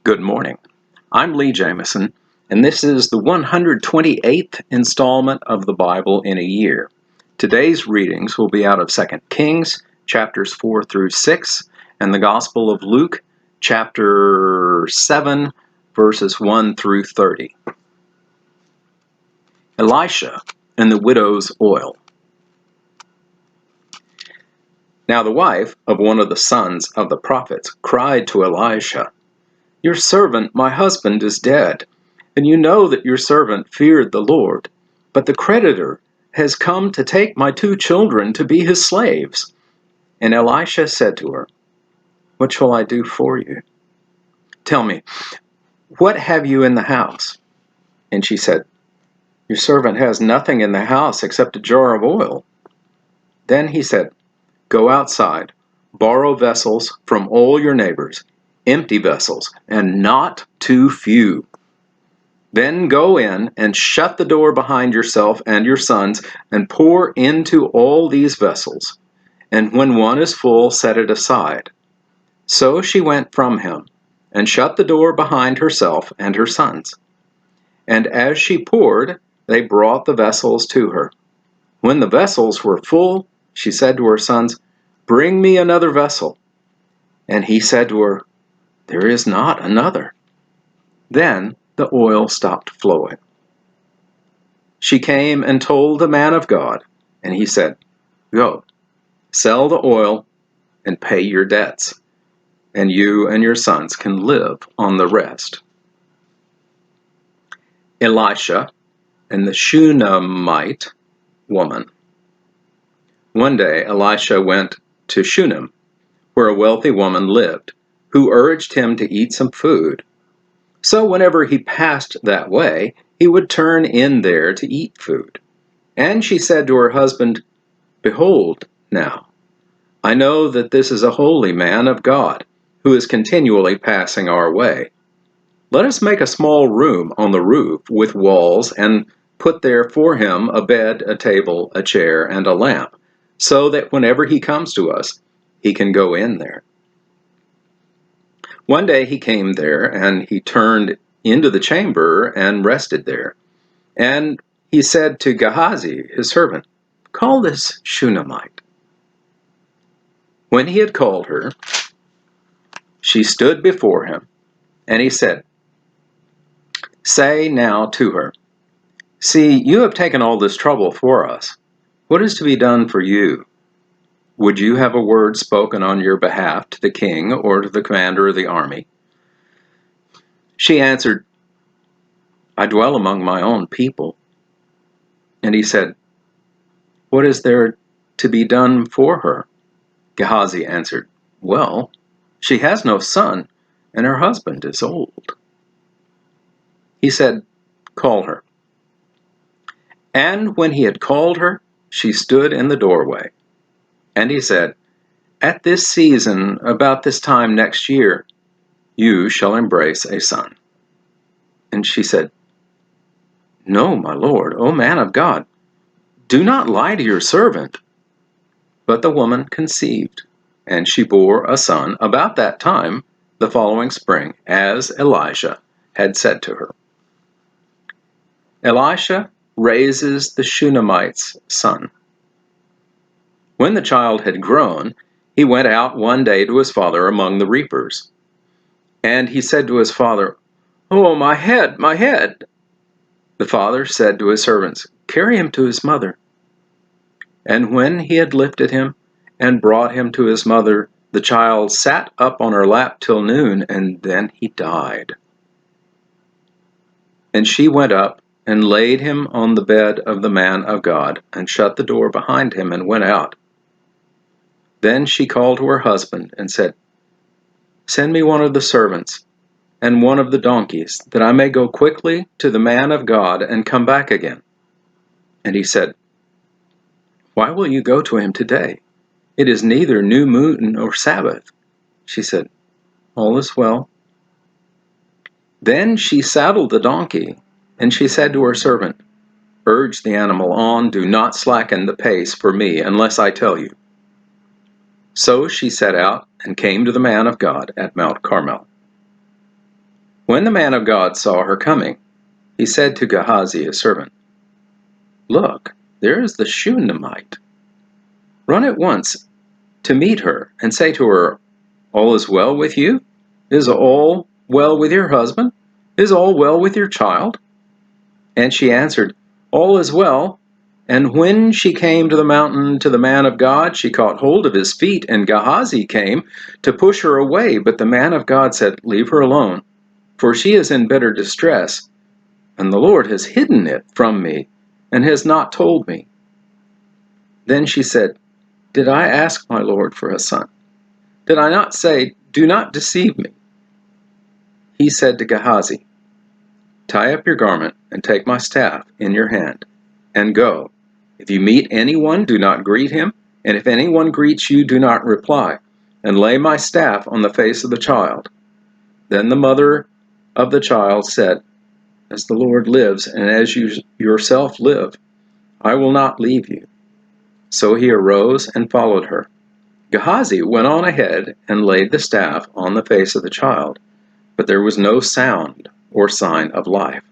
Good morning. I'm Lee Jamison, and this is the 128th installment of the Bible in a year. Today's readings will be out of 2 Kings, chapters 4 through 6, and the Gospel of Luke, chapter 7, verses 1 through 30. Elisha and the Widows Oil. Now the wife of one of the sons of the prophets cried to Elisha, "Your servant, my husband, is dead, and you know that your servant feared the Lord. But the creditor has come to take my 2 children to be his slaves." And Elisha said to her, "What shall I do for you? Tell me, what have you in the house?" And she said, "Your servant has nothing in the house except a jar of oil." Then he said, "Go outside, borrow vessels from all your neighbors, empty vessels, and not too few. Then go in and shut the door behind yourself and your sons, and pour into all these vessels. And when one is full, set it aside." So she went from him, and shut the door behind herself and her sons. And as she poured, they brought the vessels to her. When the vessels were full, she said to her sons, "Bring me another vessel." And he said to her, "There is not another." Then the oil stopped flowing. She came and told the man of God, and he said, "Go, sell the oil and pay your debts, and you and your sons can live on the rest." Elisha and the Shunammite woman. One day Elisha went to Shunem, where a wealthy woman lived, who urged him to eat some food. So whenever he passed that way, he would turn in there to eat food. And she said to her husband, "Behold, now, I know that this is a holy man of God, who is continually passing our way. Let us make a small room on the roof with walls, and put there for him a bed, a table, a chair, and a lamp, so that whenever he comes to us, he can go in there." One day he came there, and he turned into the chamber and rested there. And he said to Gehazi, his servant, "Call this Shunammite." When he had called her, she stood before him, and he said, "Say now to her, 'See, you have taken all this trouble for us. What is to be done for you? Would you have a word spoken on your behalf to the king or to the commander of the army?" She answered, "I dwell among my own people." And he said, "What is there to be done for her?" Gehazi answered, "Well, she has no son, and her husband is old." He said, "Call her." And when he had called her, she stood in the doorway. And he said, "At this season, about this time next year, you shall embrace a son." And she said, "No, my lord, O man of God, do not lie to your servant." But the woman conceived, and she bore a son about that time the following spring, as Elisha had said to her. Elisha raises the Shunammite's son. When the child had grown, he went out one day to his father among the reapers. And he said to his father, "Oh, my head, my head!" The father said to his servants, "Carry him to his mother." And when he had lifted him and brought him to his mother, the child sat up on her lap till noon, and then he died. And she went up and laid him on the bed of the man of God, and shut the door behind him, and went out. Then she called to her husband and said, "Send me one of the servants and one of the donkeys, that I may go quickly to the man of God and come back again." And he said, "Why will you go to him today? It is neither new moon nor Sabbath." She said, "All is well." Then she saddled the donkey, and she said to her servant, "Urge the animal on, do not slacken the pace for me unless I tell you." So she set out and came to the man of God at Mount Carmel. When the man of God saw her coming, he said to Gehazi his servant, "Look, there is the Shunammite. Run at once to meet her, and say to her, 'All is well with you? Is all well with your husband? Is all well with your child?' And she answered, 'All is well.' And when she came to the mountain to the man of God, she caught hold of his feet, and Gehazi came to push her away. But the man of God said, 'Leave her alone, for she is in bitter distress, and the Lord has hidden it from me, and has not told me.' Then she said, 'Did I ask my Lord for a son? Did I not say, do not deceive me?' He said to Gehazi, 'Tie up your garment, and take my staff in your hand, and go. If you meet anyone, do not greet him, and if anyone greets you, do not reply, and lay my staff on the face of the child.' Then the mother of the child said, 'As the Lord lives, and as you yourself live, I will not leave you.' So he arose and followed her. Gehazi went on ahead and laid the staff on the face of the child, but there was no sound or sign of life.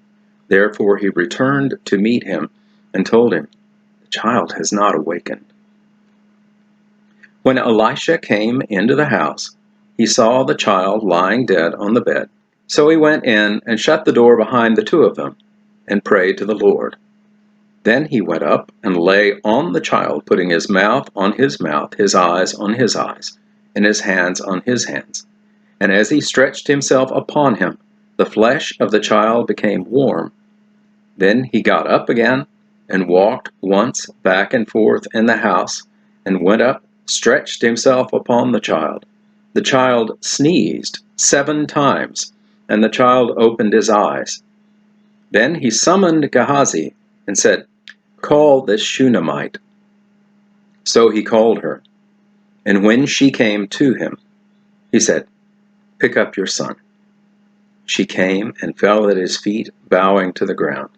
Therefore he returned to meet him and told him, 'The child has not awakened.' When Elisha came into the house, he saw the child lying dead on the bed. So he went in and shut the door behind the two of them, and prayed to the Lord. Then he went up and lay on the child, putting his mouth on his mouth, his eyes on his eyes, and his hands on his hands. And as he stretched himself upon him, the flesh of the child became warm. Then he got up again and walked once back and forth in the house, and went up, stretched himself upon the child. The child sneezed 7 times, and the child opened his eyes. Then he summoned Gehazi and said, 'Call this Shunammite.' So he called her, and when she came to him, he said, 'Pick up your son.' She came and fell at his feet, bowing to the ground.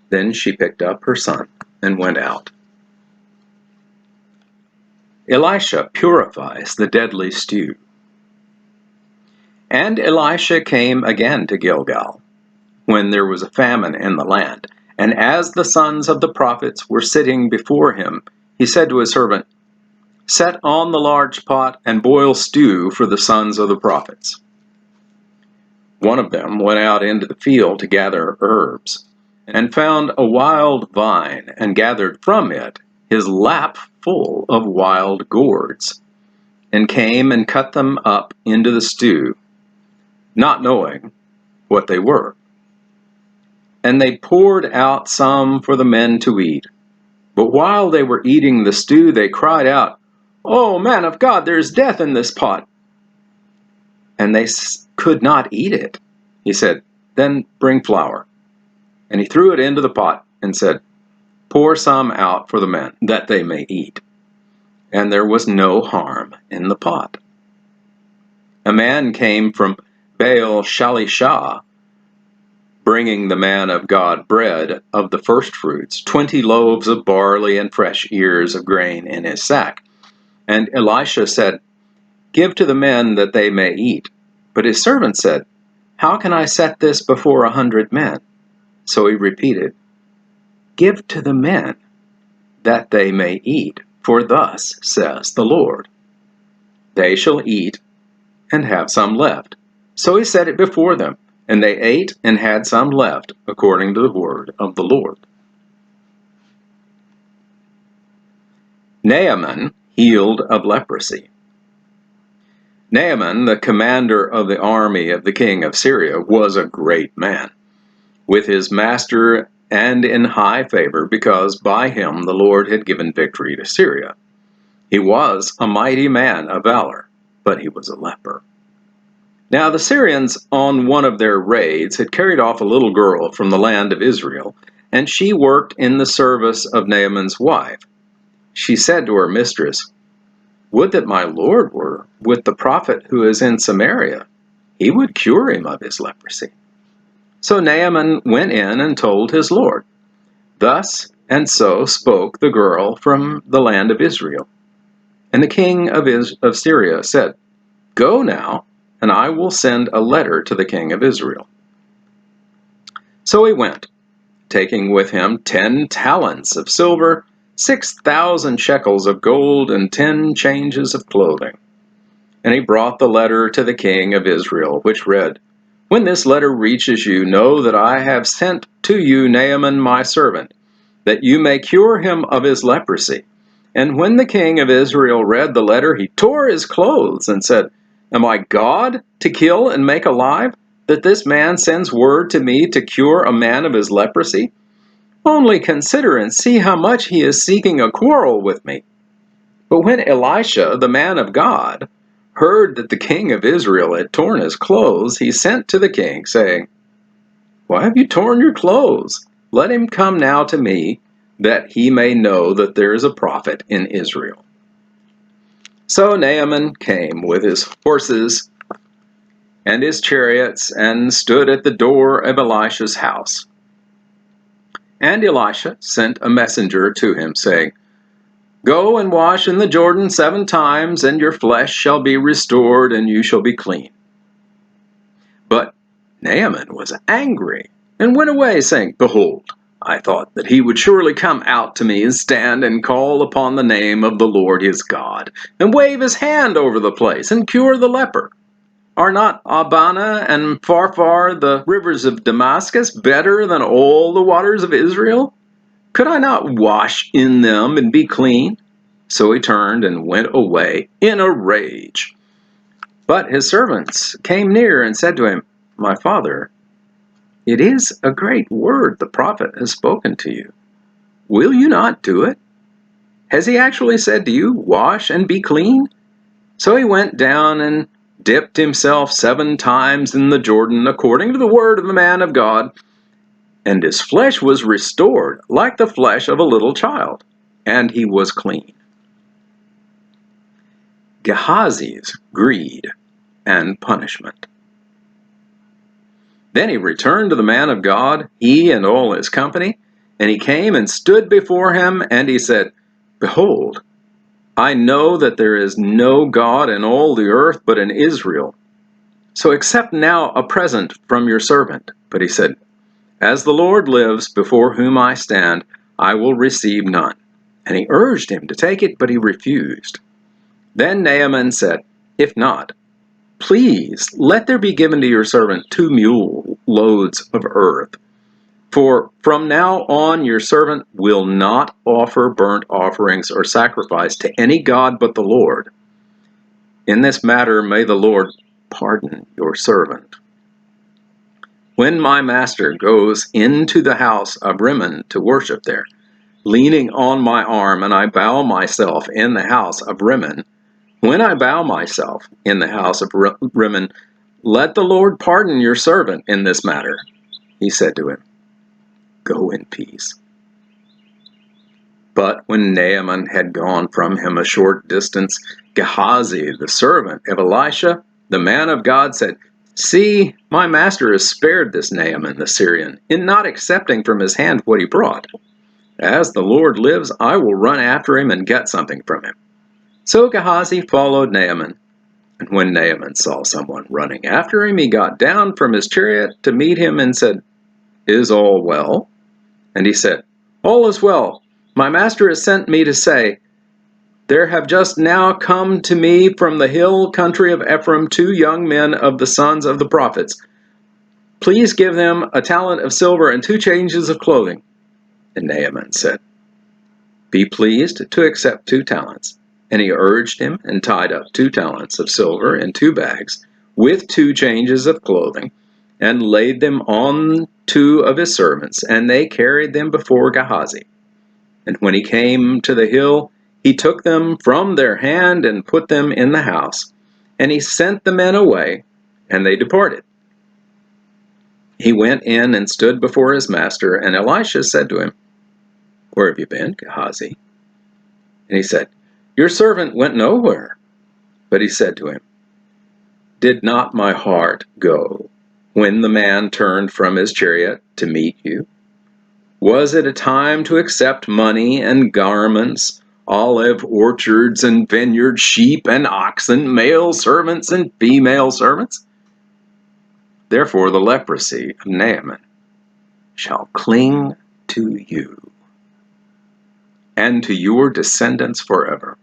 Then she picked up her son and went out. Elisha purifies the deadly stew. And Elisha came again to Gilgal, when there was a famine in the land. And as the sons of the prophets were sitting before him, he said to his servant, 'Set on the large pot and boil stew for the sons of the prophets.' One of them went out into the field to gather herbs, and found a wild vine, and gathered from it his lap full of wild gourds, and came and cut them up into the stew, not knowing what they were. And they poured out some for the men to eat. But while they were eating the stew, they cried out, 'Oh, man of God, there is death in this pot!' And they could not eat it. He said, 'Then bring flour.' And he threw it into the pot, and said, 'Pour some out for the men, that they may eat.' And there was no harm in the pot. A man came from Baal Shalishah, bringing the man of God bread of the firstfruits, 20 loaves of barley and fresh ears of grain in his sack. And Elisha said, 'Give to the men that they may eat.' But his servant said, 'How can I set this before 100 men? So he repeated, 'Give to the men, that they may eat, for thus says the Lord, they shall eat and have some left.' So he set it before them, and they ate and had some left, according to the word of the Lord. Naaman healed of leprosy. Naaman, the commander of the army of the king of Syria, was a great man, with his master and in high favor, because by him the Lord had given victory to Syria. He was a mighty man of valor, but he was a leper. Now the Syrians, on one of their raids, had carried off a little girl from the land of Israel, and she worked in the service of Naaman's wife. She said to her mistress, 'Would that my Lord were with the prophet who is in Samaria. He would cure him of his leprosy.' So Naaman went in and told his Lord. Thus and so spoke the girl from the land of Israel. And the king of Syria said, 'Go now, and I will send a letter to the king of Israel." So he went, taking with him 10 talents of silver, 6,000 shekels of gold, and 10 changes of clothing. And he brought the letter to the king of Israel, which read, "When this letter reaches you, know that I have sent to you Naaman my servant, that you may cure him of his leprosy." And when the king of Israel read the letter, he tore his clothes and said, "Am I God to kill and make alive, that this man sends word to me to cure a man of his leprosy? Only consider and see how much he is seeking a quarrel with me." But when Elisha, the man of God, heard that the king of Israel had torn his clothes, he sent to the king, saying, "Why have you torn your clothes? Let him come now to me, that he may know that there is a prophet in Israel." So Naaman came with his horses and his chariots, and stood at the door of Elisha's house. And Elisha sent a messenger to him, saying, "Go and wash in the Jordan 7 times, and your flesh shall be restored, and you shall be clean." But Naaman was angry, and went away, saying, "Behold, I thought that he would surely come out to me, and stand and call upon the name of the Lord his God, and wave his hand over the place, and cure the leper. Are not Abana and Pharpar, the rivers of Damascus, better than all the waters of Israel? Could I not wash in them and be clean?" So he turned and went away in a rage. But his servants came near and said to him, "My father, it is a great word the prophet has spoken to you. Will you not do it? Has he actually said to you, 'Wash and be clean'?" So he went down and dipped himself 7 times in the Jordan, according to the word of the man of God, and his flesh was restored like the flesh of a little child, and he was clean. Gehazi's greed and punishment. Then he returned to the man of God, he and all his company, and he came and stood before him, and he said, "Behold, I know that there is no God in all the earth but in Israel. So accept now a present from your servant." But he said, "As the Lord lives, before whom I stand, I will receive none." And he urged him to take it, but he refused. Then Naaman said, "If not, please let there be given to your servant 2 mule loads of earth. For from now on your servant will not offer burnt offerings or sacrifice to any god but the Lord. In this matter may the Lord pardon your servant. When my master goes into the house of Rimmon to worship there, leaning on my arm, and I bow myself in the house of Rimmon, when I bow myself in the house of Rimmon, let the Lord pardon your servant in this matter." He said to him, "Go in peace." But when Naaman had gone from him a short distance, Gehazi, the servant of Elisha, the man of God, said, "See, my master has spared this Naaman the Syrian, in not accepting from his hand what he brought. As the Lord lives, I will run after him and get something from him." So Gehazi followed Naaman. And when Naaman saw someone running after him, he got down from his chariot to meet him and said, "Is all well?" And he said, "All is well. My master has sent me to say, there have just now come to me from the hill country of Ephraim 2 young men of the sons of the prophets. Please give them a talent of silver and 2 changes of clothing." And Naaman said, "Be pleased to accept 2 talents. And he urged him and tied up 2 talents of silver in 2 bags with 2 changes of clothing, and laid them on 2 of his servants, and they carried them before Gehazi. And when he came to the hill, he took them from their hand and put them in the house. And he sent the men away, and they departed. He went in and stood before his master, and Elisha said to him, "Where have you been, Gehazi?" And he said, "Your servant went nowhere." But he said to him, "Did not my heart go when the man turned from his chariot to meet you? Was it a time to accept money and garments, olive orchards and vineyards, sheep and oxen, male servants and female servants. Therefore the leprosy of Naaman shall cling to you and to your descendants forever.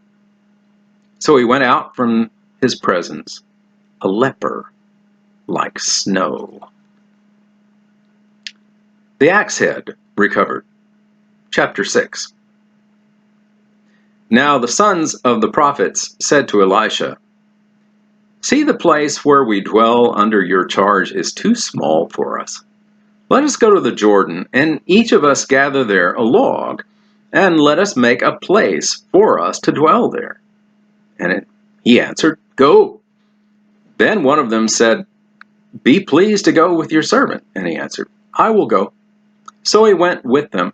So he went out from his presence, a leper like snow. The axe head recovered. Chapter 6. Now the sons of the prophets said to Elisha, "See, the place where we dwell under your charge is too small for us. Let us go to the Jordan, and each of us gather there a log, and let us make a place for us to dwell there." And he answered, "Go." Then one of them said, "Be pleased to go with your servant." And he answered, "I will go." So he went with them.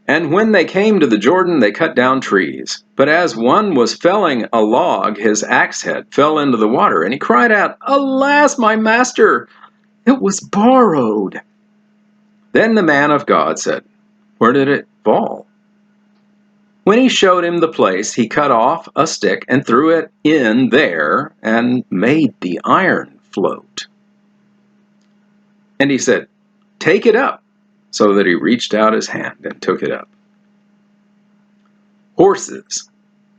And when they came to the Jordan, they cut down trees. But as one was felling a log, his axe head fell into the water, and he cried out, "Alas, my master! It was borrowed." Then the man of God said, "Where did it fall?" When he showed him the place, he cut off a stick and threw it in there and made the iron float. And he said, "Take it up." So that he reached out his hand and took it up. Horses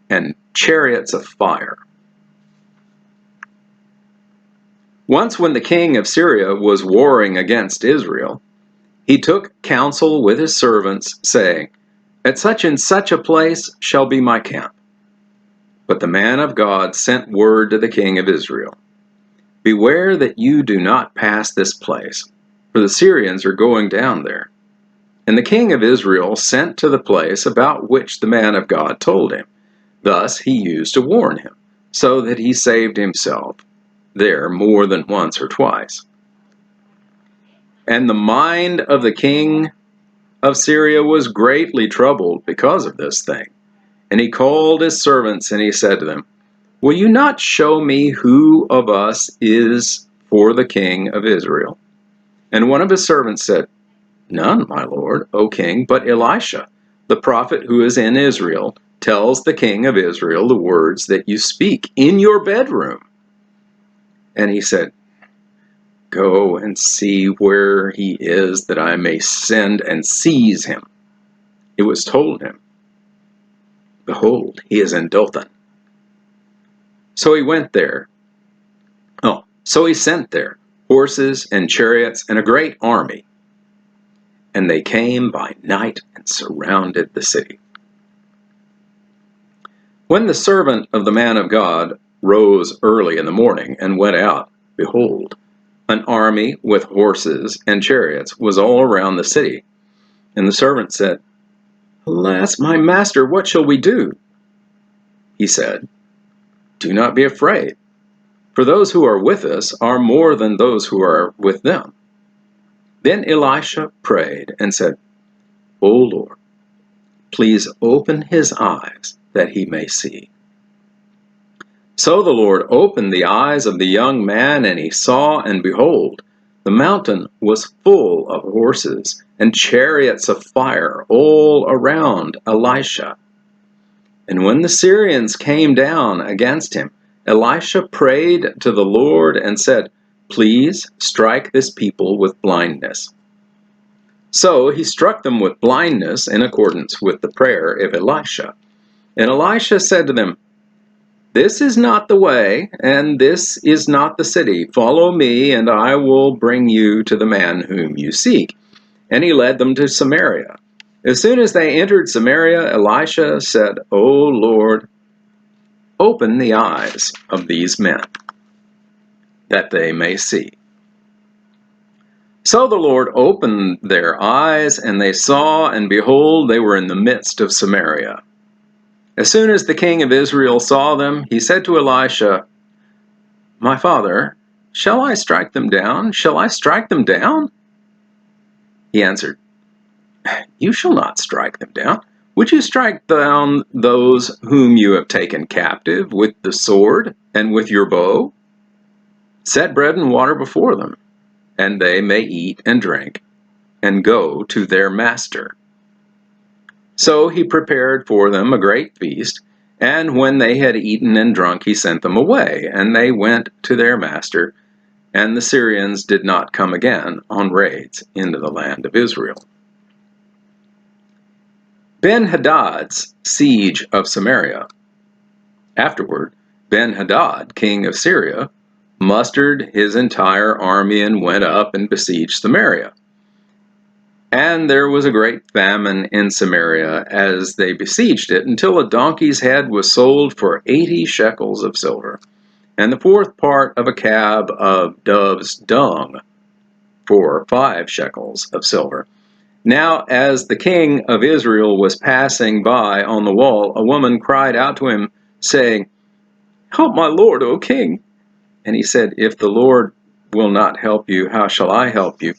and chariots of fire. Once when the king of Syria was warring against Israel, he took counsel with his servants, saying, "At such and such a place shall be my camp." But the man of God sent word to the king of Israel, "Beware that you do not pass this place, for the Syrians are going down there." And the king of Israel sent to the place about which the man of God told him. Thus he used to warn him, so that he saved himself there more than once or twice. And the mind of the king of Syria was greatly troubled because of this thing. And he called his servants, and he said to them, "Will you not show me who of us is for the king of Israel?" And one of his servants said, "None, my lord, O king, but Elisha, the prophet who is in Israel, tells the king of Israel the words that you speak in your bedroom." And he said, "Go and see where he is, that I may send and seize him." It was told him, "Behold, he is in Dothan." So he went there. So he sent there horses and chariots and a great army. And they came by night and surrounded the city. When the servant of the man of God rose early in the morning and went out, behold, an army with horses and chariots was all around the city. And the servant said, "Alas, my master, what shall we do?" He said, "Do not be afraid, for those who are with us are more than those who are with them." Then Elisha prayed and said, "O Lord, please open his eyes that he may see." So the Lord opened the eyes of the young man, and he saw, and behold, the mountain was full of horses and chariots of fire all around Elisha. And when the Syrians came down against him, Elisha prayed to the Lord and said, "Please strike this people with blindness." So he struck them with blindness in accordance with the prayer of Elisha. And Elisha said to them, "This is not the way, and this is not the city. Follow me, and I will bring you to the man whom you seek." And he led them to Samaria. As soon as they entered Samaria, Elisha said, "O Lord, open the eyes of these men, that they may see." So the Lord opened their eyes, and they saw, and behold, they were in the midst of Samaria. As soon as the king of Israel saw them, he said to Elisha, "My father, shall I strike them down? Shall I strike them down?" He answered, "You shall not strike them down. Would you strike down those whom you have taken captive with the sword and with your bow? Set bread and water before them, and they may eat and drink, and go to their master." So he prepared for them a great feast, and when they had eaten and drunk, he sent them away, and they went to their master, and the Syrians did not come again on raids into the land of Israel. Ben-Hadad's siege of Samaria. Afterward, Ben-Hadad, king of Syria, mustered his entire army and went up and besieged Samaria. And there was a great famine in Samaria as they besieged it, until a donkey's head was sold for 80 shekels of silver, and the fourth part of a cab of dove's dung for 5 shekels of silver. Now, as the king of Israel was passing by on the wall, a woman cried out to him, saying, "Help my lord, O king." And he said, "If the Lord will not help you, how shall I help you?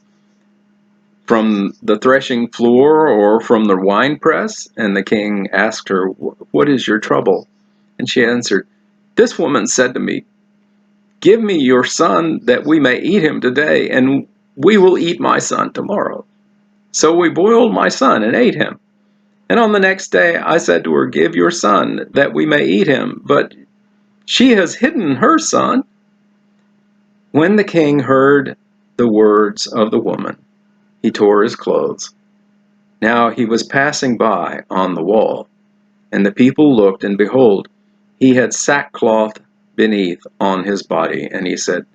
From the threshing floor or from the winepress?" And the king asked her, "What is your trouble?" And she answered, "This woman said to me, 'Give me your son that we may eat him today, and we will eat my son tomorrow.' So we boiled my son and ate him. And on the next day I said to her, 'Give your son that we may eat him.' But she has hidden her son." When the king heard the words of the woman, he tore his clothes. Now he was passing by on the wall, and the people looked, and behold, he had sackcloth beneath on his body. And he said,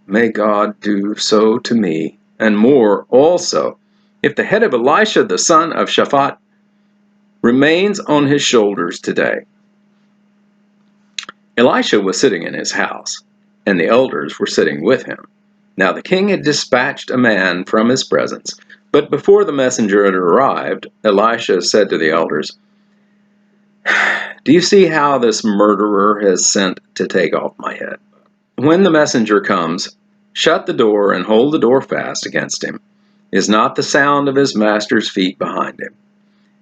"May God do so to me, and more also, if the head of Elisha the son of Shaphat remains on his shoulders today." Elisha was sitting in his house, and the elders were sitting with him. Now the king had dispatched a man from his presence, but before the messenger had arrived, Elisha said to the elders, "Do you see how this murderer has sent to take off my head? When the messenger comes, shut the door and hold the door fast against him. Is not the sound of his master's feet behind him?"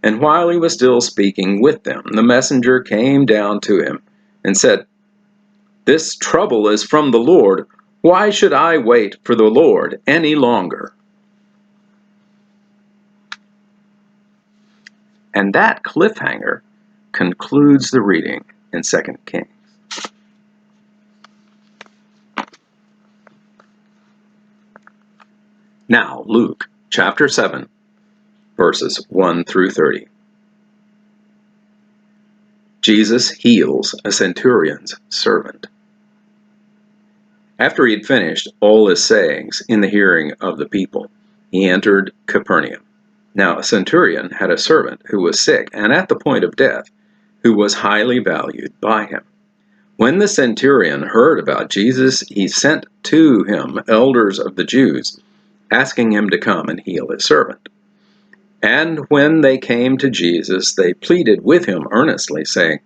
And while he was still speaking with them, the messenger came down to him and said, "This trouble is from the Lord. Why should I wait for the Lord any longer?" And that cliffhanger concludes the reading in 2 Kings. Now, Luke chapter 7, verses 1 through 30. Jesus heals a centurion's servant. After he had finished all his sayings in the hearing of the people, he entered Capernaum. Now a centurion had a servant who was sick and at the point of death, who was highly valued by him. When the centurion heard about Jesus, he sent to him elders of the Jews, asking him to come and heal his servant. And when they came to Jesus, they pleaded with him earnestly, saying,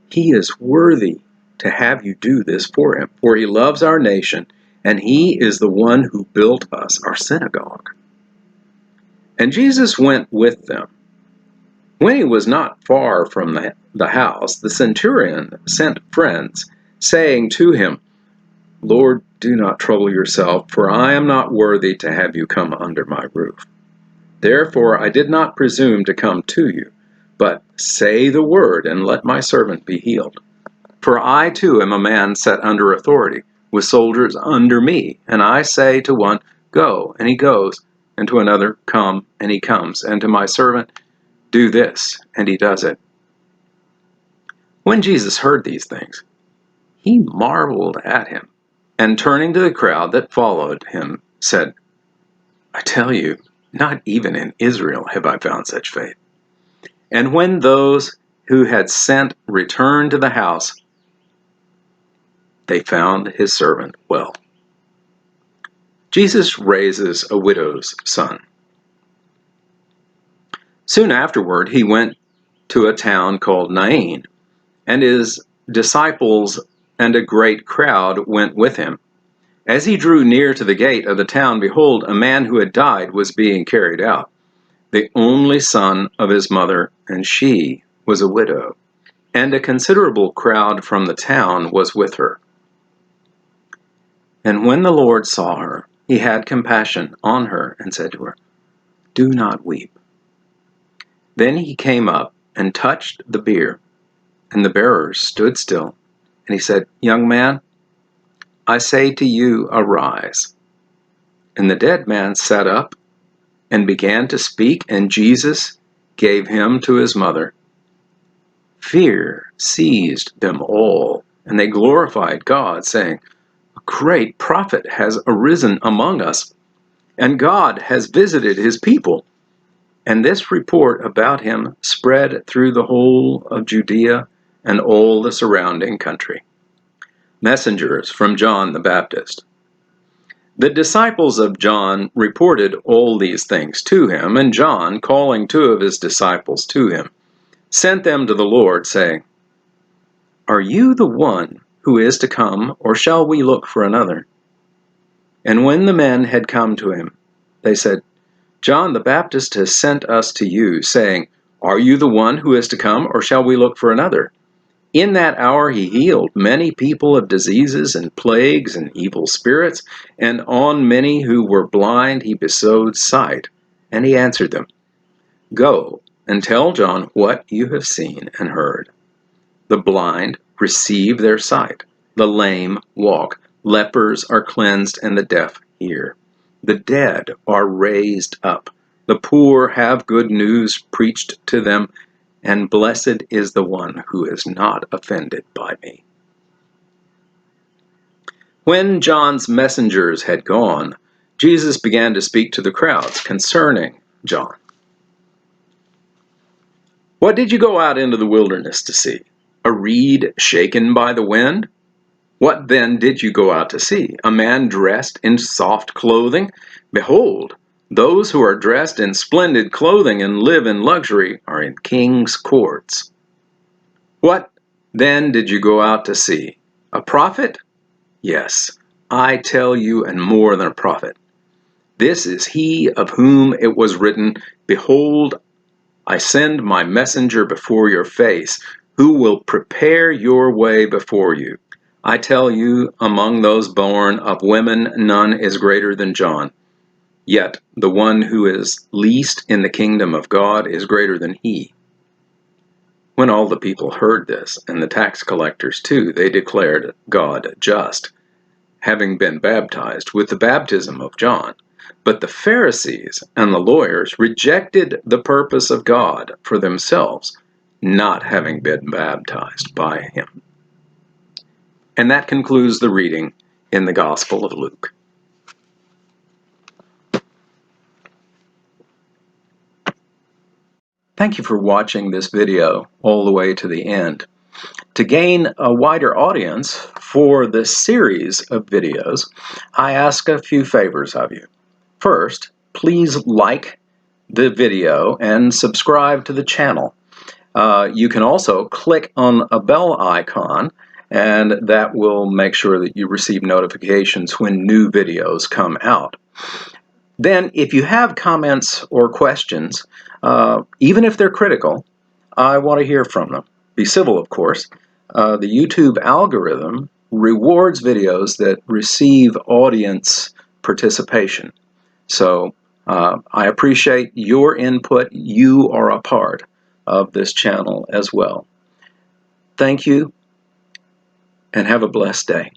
"He is worthy to have you do this for him, for he loves our nation, and he is the one who built us our synagogue." And Jesus went with them. When he was not far from the house, the centurion sent friends, saying to him, "Lord, do not trouble yourself, for I am not worthy to have you come under my roof. Therefore I did not presume to come to you, but say the word, and let my servant be healed. For I too am a man set under authority, with soldiers under me, and I say to one, 'Go,' and he goes, and to another, 'Come,' and he comes, and to my servant, 'Do this,' and he does it." When Jesus heard these things, he marveled at him, and turning to the crowd that followed him, said, "I tell you, not even in Israel have I found such faith." And when those who had sent returned to the house, they found his servant well. Jesus raises a widow's son. Soon afterward, he went to a town called Nain, and his disciples and a great crowd went with him. As he drew near to the gate of the town, behold, a man who had died was being carried out, the only son of his mother, and she was a widow. And a considerable crowd from the town was with her. And when the Lord saw her, he had compassion on her and said to her, "Do not weep." Then he came up and touched the bier, and the bearers stood still. And he said, "Young man, I say to you, arise." And the dead man sat up and began to speak, and Jesus gave him to his mother. Fear seized them all, and they glorified God, saying, "A great prophet has arisen among us, and God has visited his people." And this report about him spread through the whole of Judea and all the surrounding country. Messengers from John the Baptist. The disciples of John reported all these things to him, and John, calling 2 of his disciples to him, sent them to the Lord, saying, "Are you the one who is to come, or shall we look for another?" And when the men had come to him, they said, "John the Baptist has sent us to you, saying, 'Are you the one who is to come, or shall we look for another?' In that hour he healed many people of diseases and plagues and evil spirits, and on many who were blind he bestowed sight. And he answered them, 'Go and tell John what you have seen and heard. The blind receive their sight, the lame walk, lepers are cleansed, and the deaf hear. The dead are raised up, the poor have good news preached to them, and blessed is the one who is not offended by me.'" When John's messengers had gone, Jesus began to speak to the crowds concerning John. "What did you go out into the wilderness to see? A reed shaken by the wind? What then did you go out to see? A man dressed in soft clothing? Behold, those who are dressed in splendid clothing and live in luxury are in kings' courts. What then did you go out to see? A prophet? Yes, I tell you, and more than a prophet. This is he of whom it was written, 'Behold, I send my messenger before your face, who will prepare your way before you.' I tell you, among those born of women, none is greater than John. Yet the one who is least in the kingdom of God is greater than he." When all the people heard this, and the tax collectors too, they declared God just, having been baptized with the baptism of John. But the Pharisees and the lawyers rejected the purpose of God for themselves, not having been baptized by him. And that concludes the reading in the Gospel of Luke. Thank you for watching this video all the way to the end. To gain a wider audience for this series of videos, I ask a few favors of you. First, please like the video and subscribe to the channel. You can also click on a bell icon, and that will make sure that you receive notifications when new videos come out. Then, if you have comments or questions, even if they're critical, I want to hear from them. Be civil, of course. The YouTube algorithm rewards videos that receive audience participation. So I appreciate your input. You are a part of this channel as well. Thank you, and have a blessed day.